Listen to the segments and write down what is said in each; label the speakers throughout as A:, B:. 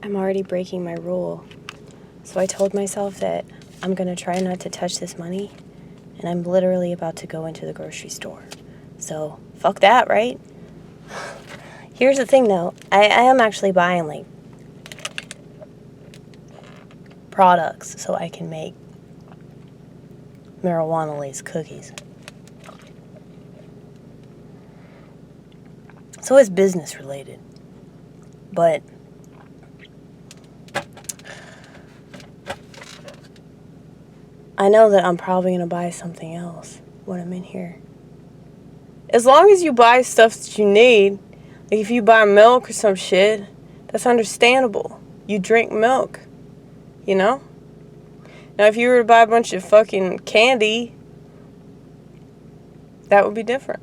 A: I'm already breaking my rule. So I told myself that I'm going to try not to touch this money, and I'm literally about to go into the grocery store. So, fuck that, right? Here's the thing, though. I am actually buying, like, products so I can make marijuana-laced cookies. So it's business related. But I know that I'm probably going to buy something else when I'm in here. As long as you buy stuff that you need, like if you buy milk or some shit, that's understandable. You drink milk, you know? Now if you were to buy a bunch of fucking candy, that would be different.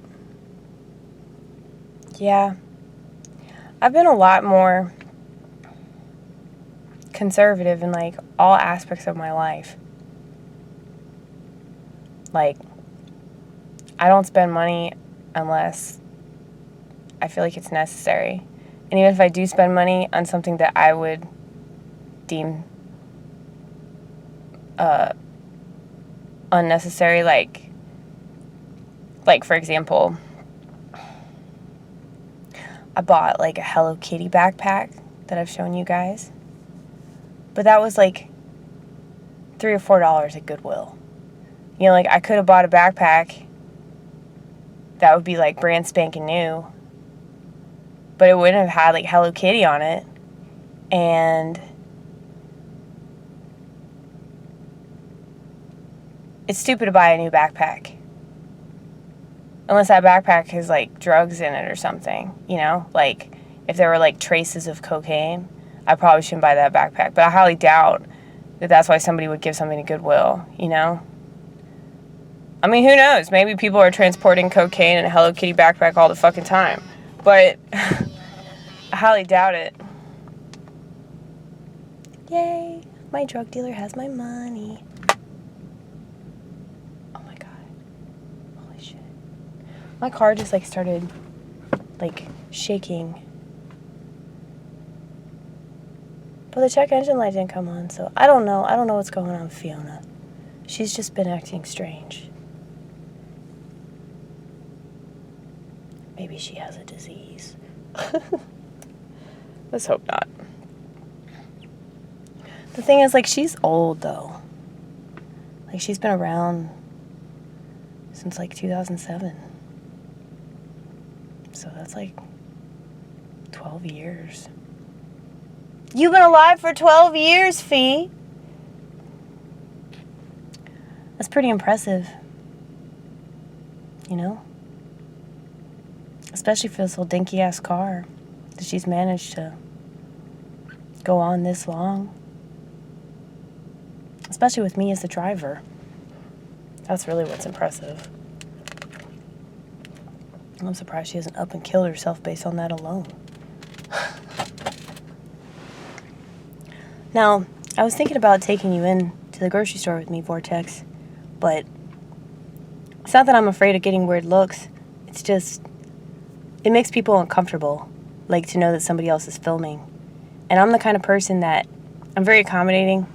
A: Yeah. I've been a lot more conservative in, like, all aspects of my life. Like, I don't spend money unless I feel like it's necessary. And even if I do spend money on something that I would deem unnecessary, like for example, I bought like a Hello Kitty backpack that I've shown you guys. But that was like $3 or $4 at Goodwill. You know, like I could have bought a backpack that would be like brand spanking new, but it wouldn't have had like Hello Kitty on it. And it's stupid to buy a new backpack. Unless that backpack has like drugs in it or something, you know? Like if there were like traces of cocaine, I probably shouldn't buy that backpack. But I highly doubt that that's why somebody would give something to Goodwill, you know? I mean, who knows? Maybe people are transporting cocaine in a Hello Kitty backpack all the fucking time. But I highly doubt it. Yay, my drug dealer has my money. Oh my god. Holy shit. My car just like started like shaking. But the check engine light didn't come on, so I don't know. I don't know what's going on with Fiona. She's just been acting strange. Maybe she has a disease. Let's hope not. The thing is, like, she's old, though. Like, she's been around since, like, 2007. So that's, like, 12 years. You've been alive for 12 years, Fee. That's pretty impressive. You know? Especially for this little dinky-ass car that she's managed to go on this long. Especially with me as the driver. That's really what's impressive. I'm surprised she hasn't up and killed herself based on that alone. Now, I was thinking about taking you in to the grocery store with me, Vortex, but it's not that I'm afraid of getting weird looks. It's just, it makes people uncomfortable, like to know that somebody else is filming. And I'm the kind of person that, I'm very accommodating.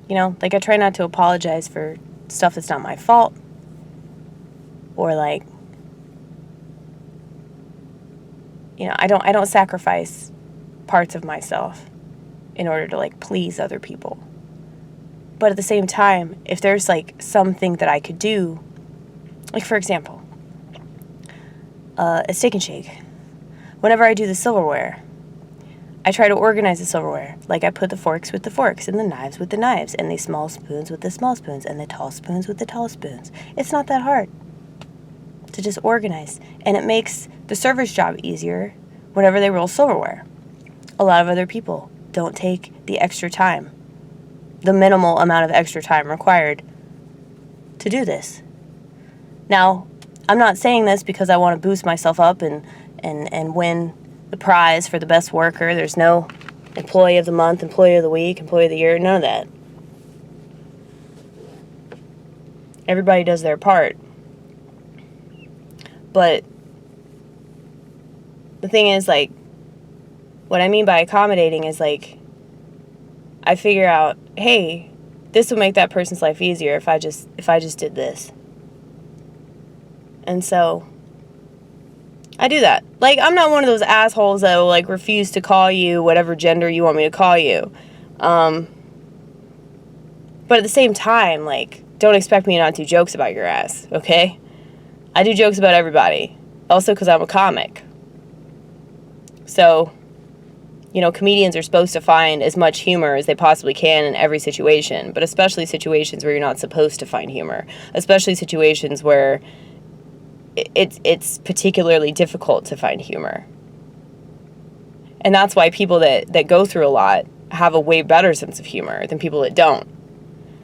A: You know, like I try not to apologize for stuff that's not my fault. Or like, you know, I don't sacrifice parts of myself in order to like please other people. But at the same time, if there's like something that I could do, like for example, a Steak and Shake. Whenever I do the silverware, I try to organize the silverware. Like I put the forks with the forks and the knives with the knives and the small spoons with the small spoons and the tall spoons with the tall spoons. It's not that hard to just organize. And it makes the server's job easier whenever they roll silverware. A lot of other people don't take the extra time, the minimal amount of extra time required to do this. Now, I'm not saying this because I want to boost myself up and win the prize for the best worker. There's no employee of the month, employee of the week, employee of the year, none of that. Everybody does their part. But the thing is, like, What I mean by accommodating is like, I figure out, hey, this would make that person's life easier if I just did this. And so I do that. Like, I'm not one of those assholes that will like refuse to call you whatever gender you want me to call you. But at the same time, like, don't expect me to not do jokes about your ass, okay? I do jokes about everybody. Also because I'm a comic. So, you know, comedians are supposed to find as much humor as they possibly can in every situation, but especially situations where you're not supposed to find humor. Especially situations where it's particularly difficult to find humor. And that's why people that go through a lot have a way better sense of humor than people that don't.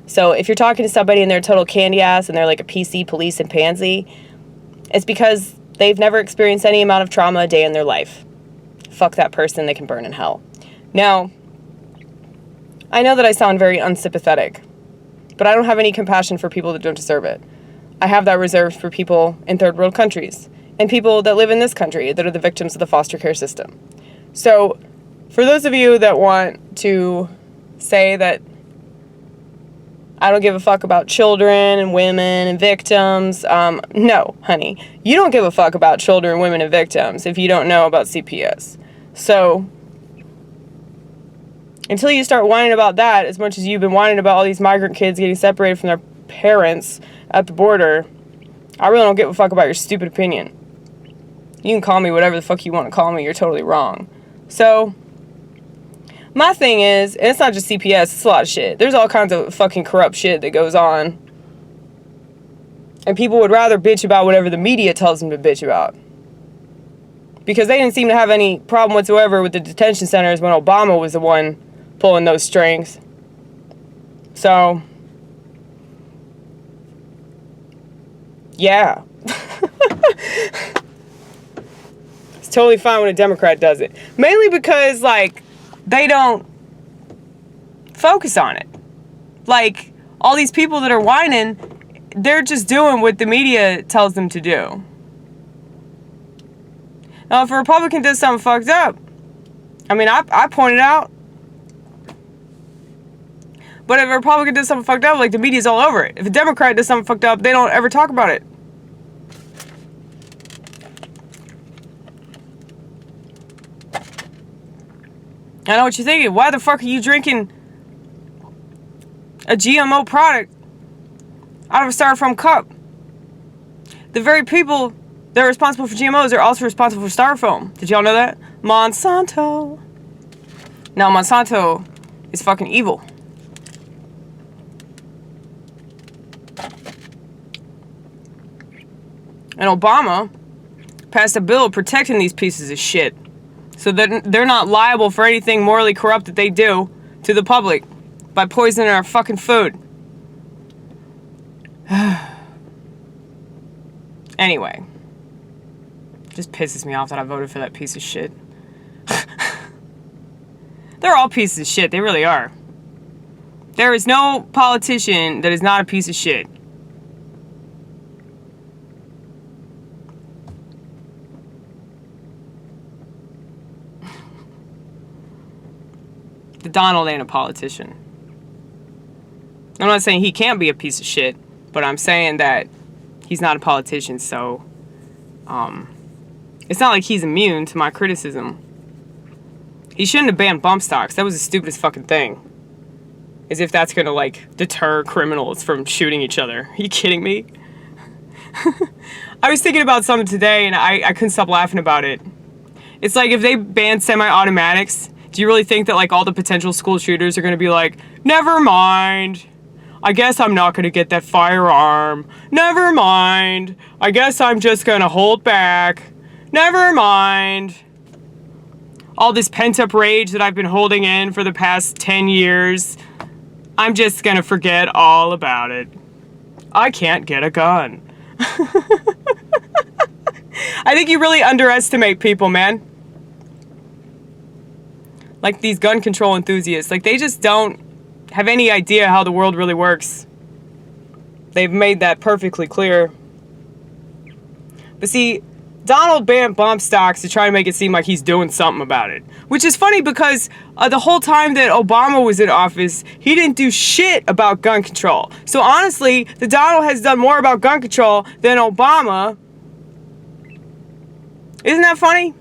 A: So if you're talking to somebody and they're a total candy ass and they're like a PC, police, and pansy, it's because they've never experienced any amount of trauma a day in their life. Fuck that person, they can burn in hell. Now, I know that I sound very unsympathetic, but I don't have any compassion for people that don't deserve it. I have that reserved for people in third world countries and people that live in this country that are the victims of the foster care system. So, for those of you that want to say that I don't give a fuck about children and women and victims, no, honey. You don't give a fuck about children, women, and victims if you don't know about CPS. So, until you start whining about that as much as you've been whining about all these migrant kids getting separated from their parents at the border, I really don't give a fuck about your stupid opinion. You can call me whatever the fuck you want to call me, you're totally wrong. So, my thing is, and it's not just CPS, it's a lot of shit. There's all kinds of fucking corrupt shit that goes on. And people would rather bitch about whatever the media tells them to bitch about. Because they didn't seem to have any problem whatsoever with the detention centers when Obama was the one pulling those strings. So, yeah. It's totally fine when a Democrat does it. Mainly because, like, they don't focus on it. Like, all these people that are whining, they're just doing what the media tells them to do. Now, if a Republican does something fucked up, I mean, I point it out. But if a Republican does something fucked up, like, the media's all over it. If a Democrat does something fucked up, they don't ever talk about it. I know what you're thinking. Why the fuck are you drinking a GMO product out of a styrofoam cup? The very people that are responsible for GMOs are also responsible for styrofoam. Did y'all know that? Monsanto. Now, Monsanto is fucking evil. And Obama passed a bill protecting these pieces of shit, so that they're not liable for anything morally corrupt that they do to the public by poisoning our fucking food. Anyway. Just pisses me off that I voted for that piece of shit. They're all pieces of shit. They really are. There is no politician that is not a piece of shit. Donald ain't a politician. I'm not saying he can't be a piece of shit, but I'm saying that he's not a politician, so it's not like he's immune to my criticism. He shouldn't have banned bump stocks. That was the stupidest fucking thing. As if that's gonna, like, deter criminals from shooting each other. Are you kidding me? I was thinking about something today, and I couldn't stop laughing about it. It's like, if they banned semi-automatics, do you really think that, like, all the potential school shooters are gonna be like, never mind, I guess I'm not gonna get that firearm. Never mind, I guess I'm just gonna hold back. Never mind. All this pent-up rage that I've been holding in for the past 10 years, I'm just gonna forget all about it. I can't get a gun. I think you really underestimate people, man. Like these gun control enthusiasts. Like, they just don't have any idea how the world really works. They've made that perfectly clear. But see,
B: Donald banned bump stocks to try to make it seem like he's doing something about it. Which is funny because the whole time that Obama was in office, he didn't do shit about gun control. So honestly, the Donald has done more about gun control than Obama. Isn't that funny?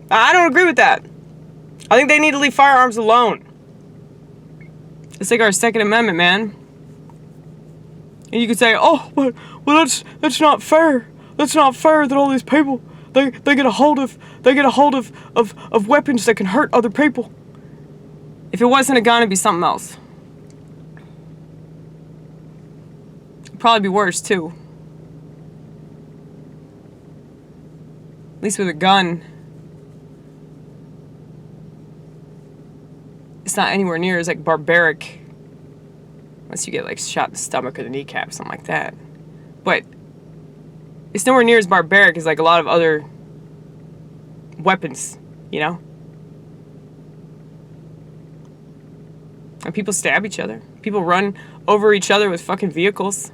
B: I don't agree with that. I think they need to leave firearms alone. It's like our Second Amendment, man. And you could say, oh, but well, that's not fair. That's not fair that all these people they get a hold of weapons that can hurt other people. If it wasn't a gun, it'd be something else. It'd probably be worse too. At least with a gun, it's not anywhere near as like barbaric. Unless you get like shot in the stomach or the kneecap, something like that. But it's nowhere near as barbaric as like a lot of other weapons, you know? And people stab each other. People run over each other with fucking vehicles.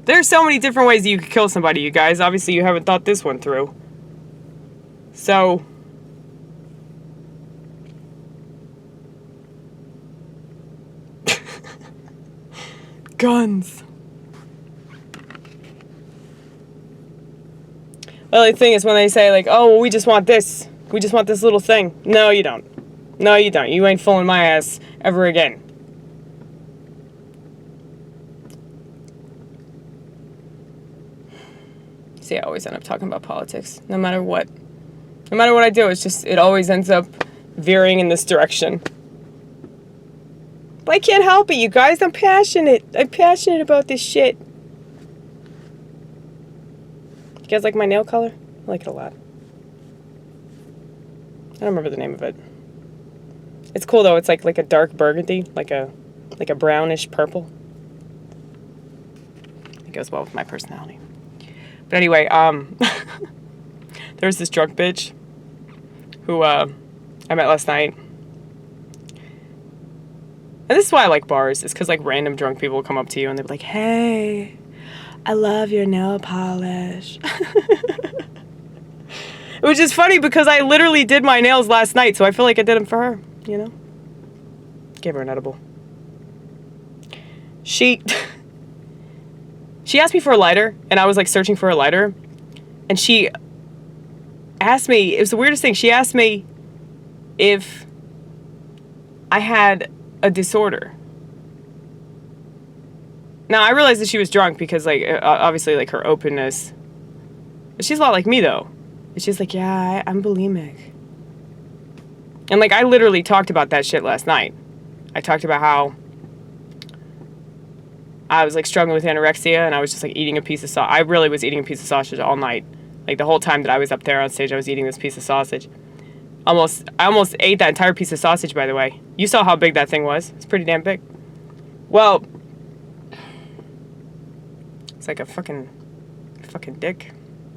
B: There's so many different ways that you could kill somebody, you guys. Obviously, you haven't thought this one through. So guns. Well, the thing is when they say like, oh, well, we just want this little thing. No, you don't. No, you don't. You ain't fooling my ass ever again. See, I always end up talking about politics, no matter what. No matter what I do, it always ends up veering in this direction. But I can't help it, you guys. I'm passionate. I'm passionate about this shit. You guys like my nail color? I like it a lot. I don't remember the name of it. It's cool though. It's like a dark burgundy, like a brownish purple. It goes well with my personality. But anyway, there's this drunk bitch who I met last night. And this is why I like bars. It's because like random drunk people will come up to you and they'll be like, hey, I love your nail polish. Which is funny because I literally did my nails last night, so I feel like I did them for her, you know? Gave her an edible. She asked me for a lighter, and I was like searching for a lighter, and she asked me, it was the weirdest thing, she asked me if I had a disorder. Now, I realized that she was drunk because, like, obviously, like, her openness. She's a lot like me, though. And she's like, yeah, I'm bulimic. And, like, I literally talked about that shit last night. I talked about how I was, like, struggling with anorexia, and I was just, like, eating a piece of sausage. I really was eating a piece of sausage all night. Like, the whole time that I was up there on stage, I was eating this piece of sausage. I almost ate that entire piece of sausage, by the way. You saw how big that thing was. It's pretty damn big. Well, it's like a fucking dick.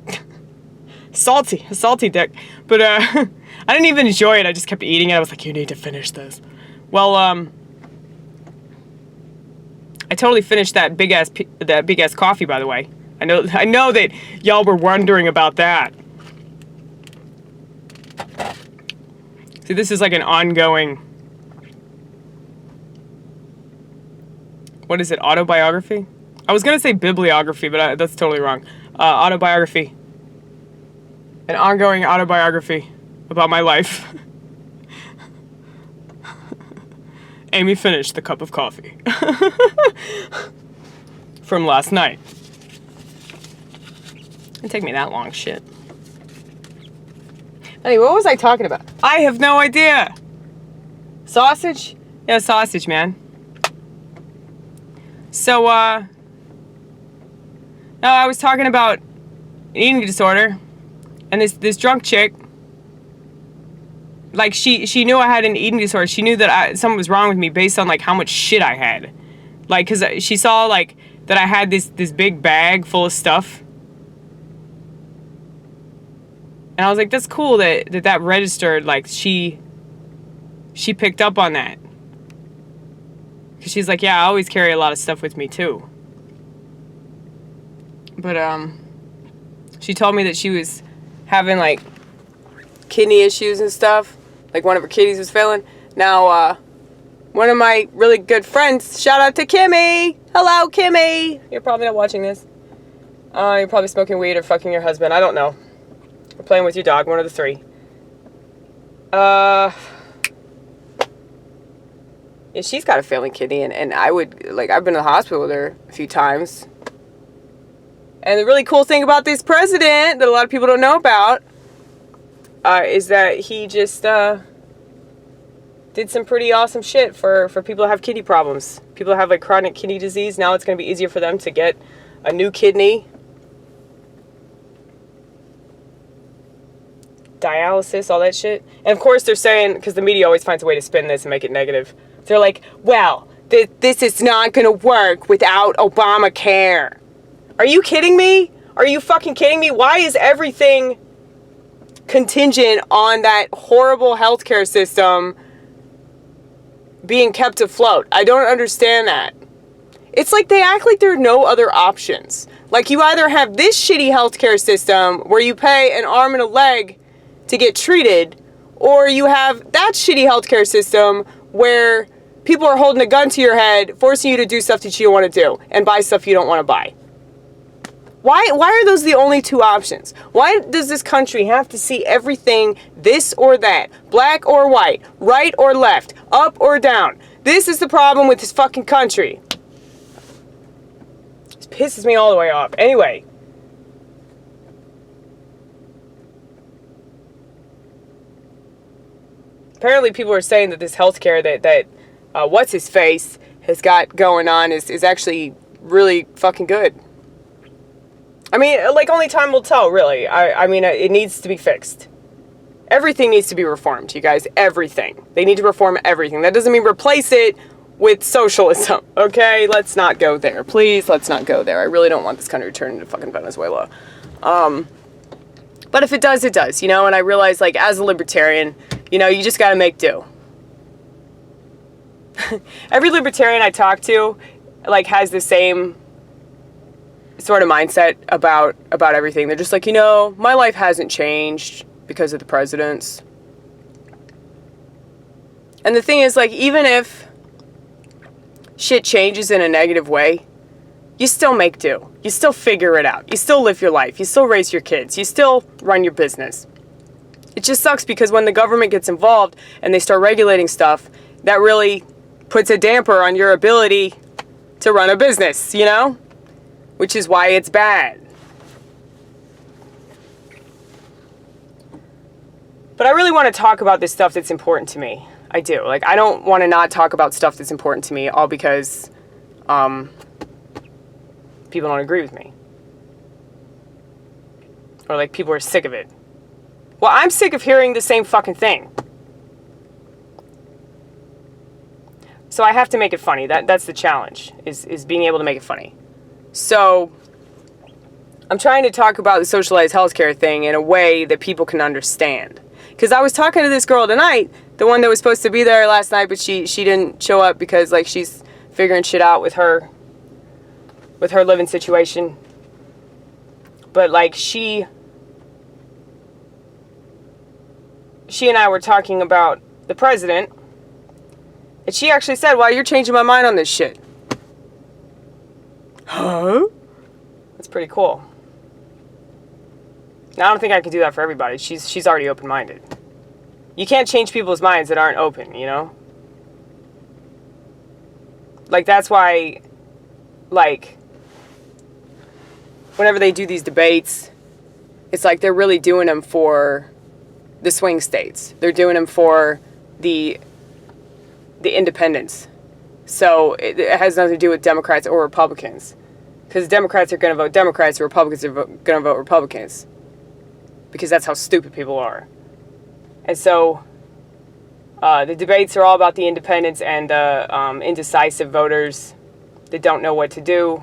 B: A salty dick. But I didn't even enjoy it. I just kept eating it. I was like, you need to finish this. Well, I totally finished that big ass coffee, by the way. I know that y'all were wondering about that. See, this is like an ongoing, what is it, autobiography? I was going to say bibliography, but that's totally wrong. Autobiography. An ongoing autobiography about my life. Amy finished the cup of coffee. From last night. It didn't take me that long, shit. Anyway, what was I talking about? I have no idea. Sausage? Yeah, sausage, man. So, no, I was talking about an eating disorder. And this drunk chick, like, she knew I had an eating disorder. She knew that something was wrong with me based on, like, how much shit I had. Like, because she saw, like, that I had this big bag full of stuff. And I was like, that's cool that registered, like, she picked up on that. Because she's like, yeah, I always carry a lot of stuff with me, too. But, She told me that she was having, like, kidney issues and stuff. Like, one of her kidneys was failing. Now, one of my really good friends, shout out to Kimmy! Hello, Kimmy! You're probably not watching this. You're probably smoking weed or fucking your husband. I don't know. Or playing with your dog, one of the three. Yeah, she's got a failing kidney, and I would, like, I've been to the hospital with her a few times. And the really cool thing about this president that a lot of people don't know about is that he just did some pretty awesome shit for people who have kidney problems. People who have, like, chronic kidney disease. Now it's going to be easier for them to get a new kidney. Dialysis, all that shit. And of course they're saying, because the media always finds a way to spin this and make it negative, they're like, well, this is not going to work without Obamacare. Are you kidding me? Are you fucking kidding me? Why is everything contingent on that horrible healthcare system being kept afloat? I don't understand that. It's like they act like there are no other options. Like, you either have this shitty healthcare system where you pay an arm and a leg to get treated, or you have that shitty healthcare system where people are holding a gun to your head, forcing you to do stuff that you don't want to do and buy stuff you don't want to buy. Why are those the only two options? Why does this country have to see everything this or that, black or white, right or left, up or down? This is the problem with this fucking country. This pisses me all the way off. Anyway. Apparently people are saying that this healthcare that what's-his-face has got going on is actually really fucking good. I mean, like, only time will tell, really. I mean, it needs to be fixed. Everything needs to be reformed, you guys. Everything. They need to reform everything. That doesn't mean replace it with socialism, okay? Let's not go there. Please, let's not go there. I really don't want this country to turn into fucking Venezuela. But if it does, it does, you know? And I realize, like, as a libertarian, you know, you just gotta make do. Every libertarian I talk to, like, has the same sort of mindset about everything. They're just like, you know, my life hasn't changed because of the presidents. And the thing is, like, even if shit changes in a negative way, you still make do. You still figure it out. You still live your life. You still raise your kids. You still run your business. It just sucks because when the government gets involved and they start regulating stuff, that really puts a damper on your ability to run a business, you know? Which is why it's bad. But I really want to talk about this stuff that's important to me. I do. Like, I don't want to not talk about stuff that's important to me, all because people don't agree with me. Or, like, people are sick of it. Well, I'm sick of hearing the same fucking thing. So I have to make it funny. That's the challenge, is being able to make it funny. So I'm trying to talk about the socialized healthcare thing in a way that people can understand. Because I was talking to this girl tonight, the one that was supposed to be there last night, but she didn't show up because, like, she's figuring shit out with her living situation. But, like, she and I were talking about the president, and she actually said, "Well, you're changing my mind on this shit." Huh? That's pretty cool. Now, I don't think I can do that for everybody. She's already open-minded. You can't change people's minds that aren't open, you know? Like, that's why, like, whenever they do these debates, it's like they're really doing them for the swing states. They're doing them for the independents. So it has nothing to do with Democrats or Republicans. Because Democrats are going to vote Democrats, and Republicans are going to vote Republicans. Because that's how stupid people are. And so the debates are all about the independents and indecisive voters that don't know what to do.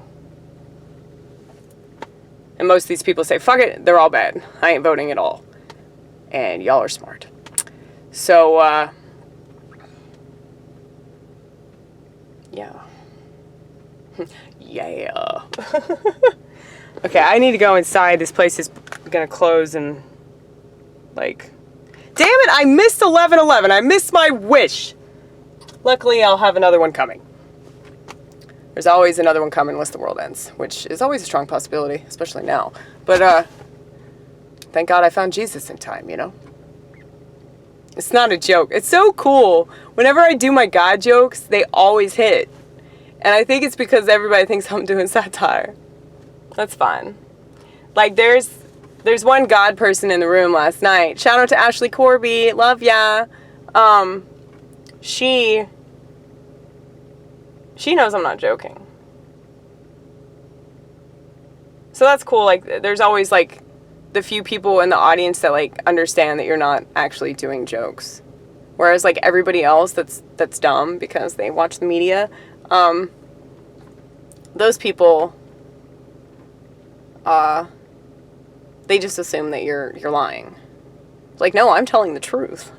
B: And most of these people say, fuck it, they're all bad. I ain't voting at all. And y'all are smart. So, yeah. Yeah. Okay, I need to go inside. This place is gonna close and, like... Damn it, I missed 11:11. I missed my wish. Luckily, I'll have another one coming. There's always another one coming unless the world ends, which is always a strong possibility, especially now. But, thank God I found Jesus in time, you know? It's not a joke. It's so cool. Whenever I do my God jokes, they always hit. And I think it's because everybody thinks I'm doing satire. That's fine. Like, there's one God person in the room last night. Shout out to Ashley Corby. Love ya. She knows I'm not joking. So that's cool. Like, there's always, like, the few people in the audience that, like, understand that you're not actually doing jokes. Whereas, like, everybody else that's dumb because they watch the media, those people, they just assume that you're lying. It's like, no, I'm telling the truth.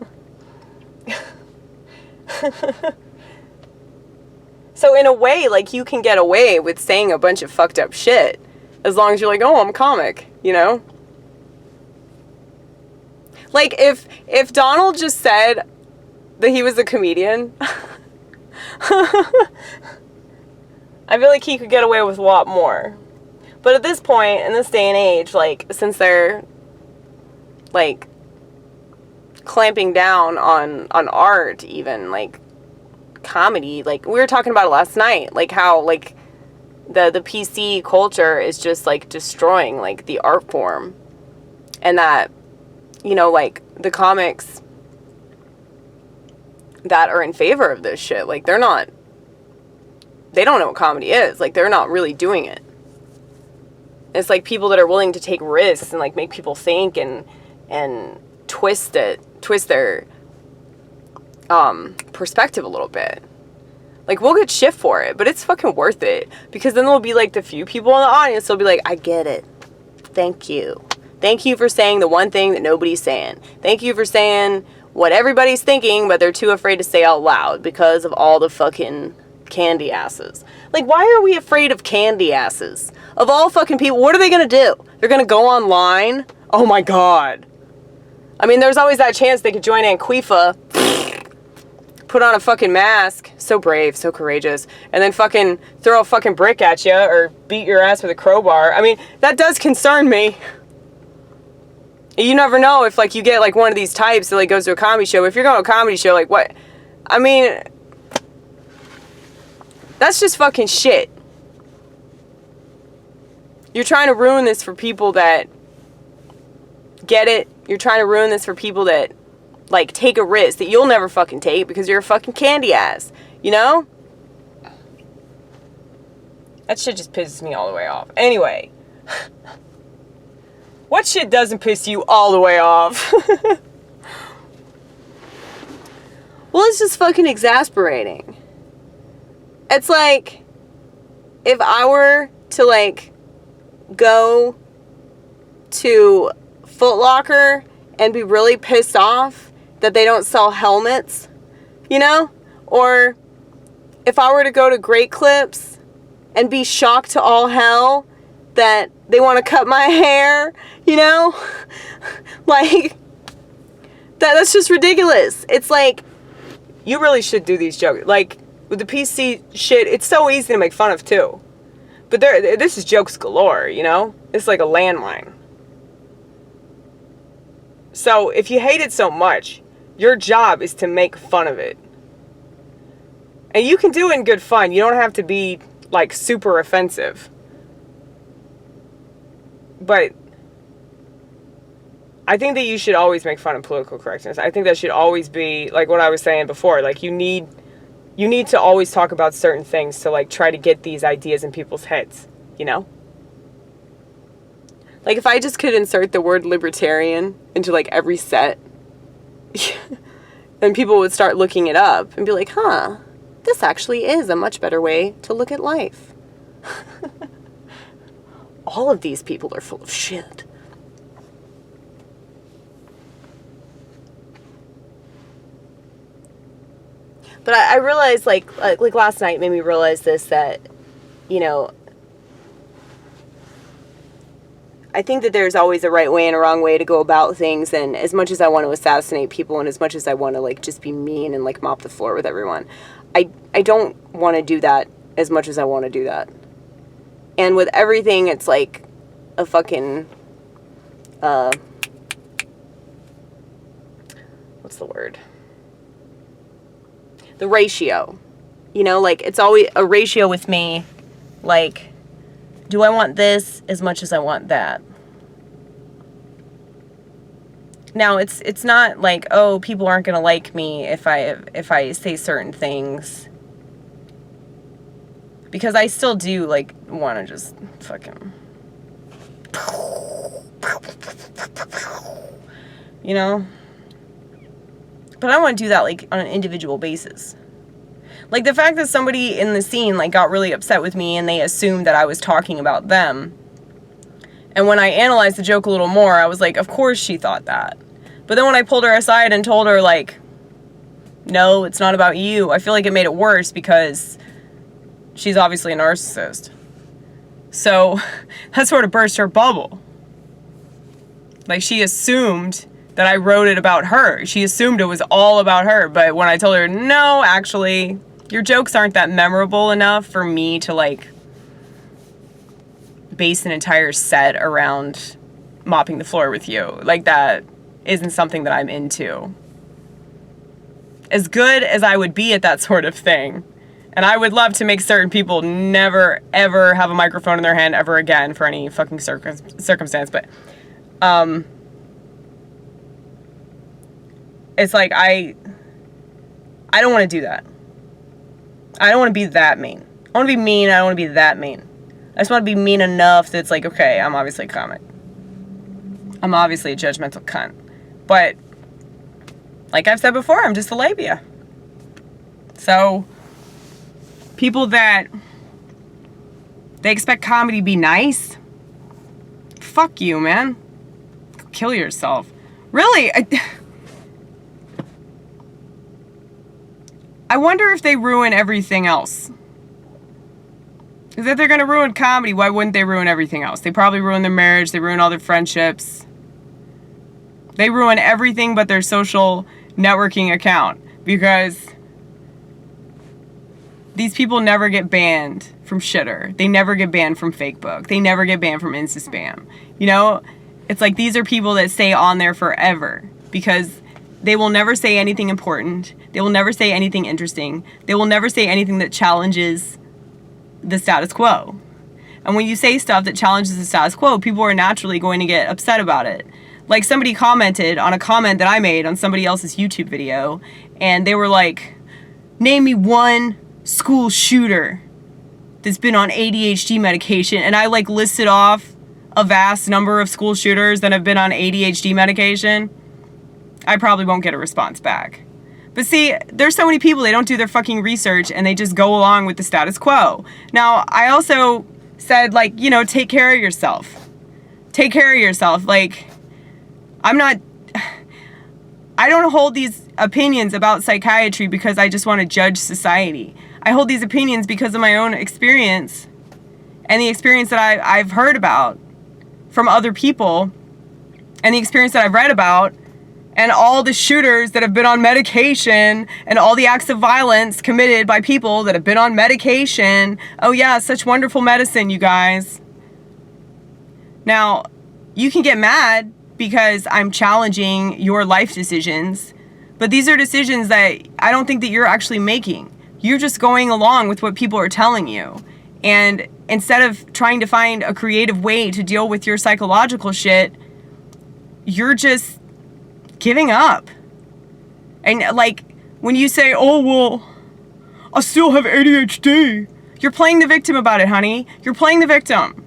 B: So in a way, like, you can get away with saying a bunch of fucked up shit as long as you're like, oh, I'm a comic, you know? Like, if Donald just said that he was a comedian, I feel like he could get away with a lot more. But at this point, in this day and age, like, since they're, like, clamping down on art, even, like, comedy, like, we were talking about it last night, like, how, like, the PC culture is just, like, destroying, like, the art form. And that, you know, like, the comics that are in favor of this shit, like, they don't know what comedy is. Like, they're not really doing it. It's like people that are willing to take risks and, like, make people think and twist their perspective a little bit. Like, we'll get shit for it, but it's fucking worth it. Because then there'll be, like, the few people in the audience that'll be like, I get it. Thank you. Thank you for saying the one thing that nobody's saying. Thank you for saying what everybody's thinking, but they're too afraid to say out loud because of all the fucking candy asses. Like, why are we afraid of candy asses? Of all fucking people, what are they gonna do? They're gonna go online? Oh my god. I mean, there's always that chance they could join Anquifa, put on a fucking mask, so brave, so courageous, and then fucking throw a fucking brick at you or beat your ass with a crowbar. I mean, that does concern me. You never know if, like, you get, like, one of these types that, like, goes to a comedy show. If you're going to a comedy show, like, what? I mean, that's just fucking shit. You're trying to ruin this for people that get it. You're trying to ruin this for people that, like, take a risk that you'll never fucking take because you're a fucking candy ass. You know? That shit just pisses me all the way off. Anyway. What shit doesn't piss you all the way off? Well, it's just fucking exasperating. It's like, if I were to, like, go to Foot Locker and be really pissed off that they don't sell helmets, you know? Or if I were to go to Great Clips and be shocked to all hell that they want to cut my hair, you know? Like, that's just ridiculous. It's like, you really should do these jokes. Like, with the PC shit, it's so easy to make fun of, too. But this is jokes galore, you know? It's like a landmine. So, if you hate it so much, your job is to make fun of it. And you can do it in good fun. You don't have to be, like, super offensive. But I think that you should always make fun of political correctness. I think that should always be, like what I was saying before, like, you need to always talk about certain things to, like, try to get these ideas in people's heads, you know? Like, if I just could insert the word libertarian into, like, every set, then people would start looking it up and be like, huh, this actually is a much better way to look at life. All of these people are full of shit. But I realized, like last night made me realize this, that, you know,
A: I think that there's always a right way and a wrong way to go about things, and as much as I want to assassinate people and as much as I want to, like, just be mean and, like, mop the floor with everyone, I don't want to do that as much as I want to do that. And with everything, it's like a fucking, what's the word? The ratio. You know, like, it's always a ratio with me, like, do I want this as much as I want that? Now, it's not like, oh, people aren't going to like me if I say certain things. Because I still do, like, want to just fucking... You know? But I want to do that, like, on an individual basis. Like, the fact that somebody in the scene, like, got really upset with me and they assumed that I was talking about them. And when I analyzed the joke a little more, I was like, of course she thought that. But then when I pulled her aside and told her, like, no, it's not about you, I feel like it made it worse because she's obviously a narcissist. So that sort of burst her bubble. Like, she assumed that I wrote it about her. She assumed it was all about her. But when I told her, no, actually, your jokes aren't that memorable enough for me to, like, base an entire set around mopping the floor with you. Like, that isn't something that I'm into. As good as I would be at that sort of thing, and I would love to make certain people never, ever have a microphone in their hand ever again for any fucking circumstance, but, it's like, I don't want to do that. I don't want to be that mean. I want to be mean, I don't want to be that mean. I just want to be mean enough that it's like, okay, I'm obviously a comic. I'm obviously a judgmental cunt. But, like I've said before, I'm just a labia. So, people that, they expect comedy to be nice, fuck you, man. Kill yourself. Really? I wonder if they ruin everything else. Because if they're going to ruin comedy, why wouldn't they ruin everything else? They probably ruin their marriage. They ruin all their friendships. They ruin everything but their social networking account. Because these people never get banned from shitter. They never get banned from Facebook. They never get banned from Insta spam. You know? It's like these are people that stay on there forever. Because they will never say anything important. They will never say anything interesting. They will never say anything that challenges the status quo. And when you say stuff that challenges the status quo, people are naturally going to get upset about it. Like, somebody commented on a comment that I made on somebody else's YouTube video, and they were like, name me one school shooter that's been on ADHD medication. And I, like, listed off a vast number of school shooters that have been on ADHD medication. I probably won't get a response back. But see, there's so many people, they don't do their fucking research and they just go along with the status quo. Now, I also said, like, you know, take care of yourself. Take care of yourself. Like, I don't hold these opinions about psychiatry because I just want to judge society. I hold these opinions because of my own experience and the experience that I've heard about from other people and the experience that I've read about. And all the shooters that have been on medication and all the acts of violence committed by people that have been on medication. Oh yeah, such wonderful medicine, you guys. Now, you can get mad because I'm challenging your life decisions, but these are decisions that I don't think that you're actually making. You're just going along with what people are telling you. And instead of trying to find a creative way to deal with your psychological shit, you're just giving up. And, like, when you say, oh, well, I still have ADHD, you're playing the victim about it, honey. You're playing the victim.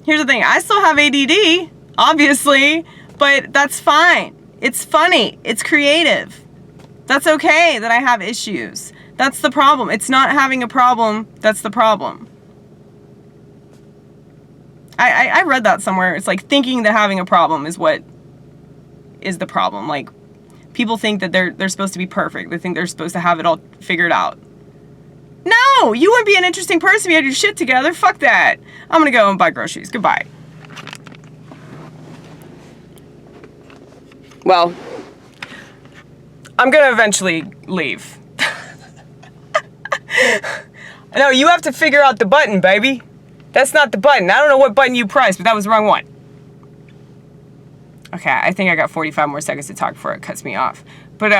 A: Here's the thing. I still have ADD, obviously, but that's fine. It's funny. It's creative. That's okay that I have issues. That's the problem. It's not having a problem that's the problem. I read that somewhere. It's like thinking that having a problem is what is the problem. Like, people think that they're supposed to be perfect. They think they're supposed to have it all figured out. No,
B: No, you wouldn't be an interesting person if you had your shit together. Fuck that. I'm gonna go and buy groceries. Goodbye. Well, I'm gonna eventually leave. No, you have to figure out the button, baby. That's not the button. I don't know what button you pressed, but that was the wrong one. Okay, I think I got 45 more seconds to talk before it cuts me off. But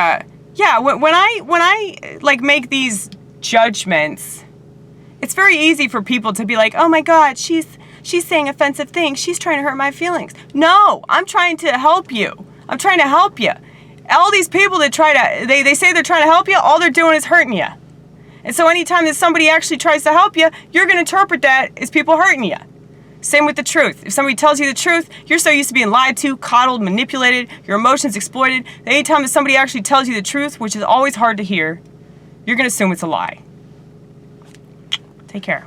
B: yeah, when I like make these judgments, it's very easy for people to be like, "Oh my God, she's saying offensive things. She's trying to hurt my feelings." No, I'm trying to help you. I'm trying to help you. All these people that try to, they say they're trying to help you, all they're doing is hurting you. And so anytime that somebody actually tries to help you, you're going to interpret that as people hurting you. Same with the truth. If somebody tells you the truth, you're so used to being lied to, coddled, manipulated, your emotions exploited, that anytime that somebody actually tells you the truth, which is always hard to hear, you're going to assume it's a lie. Take care.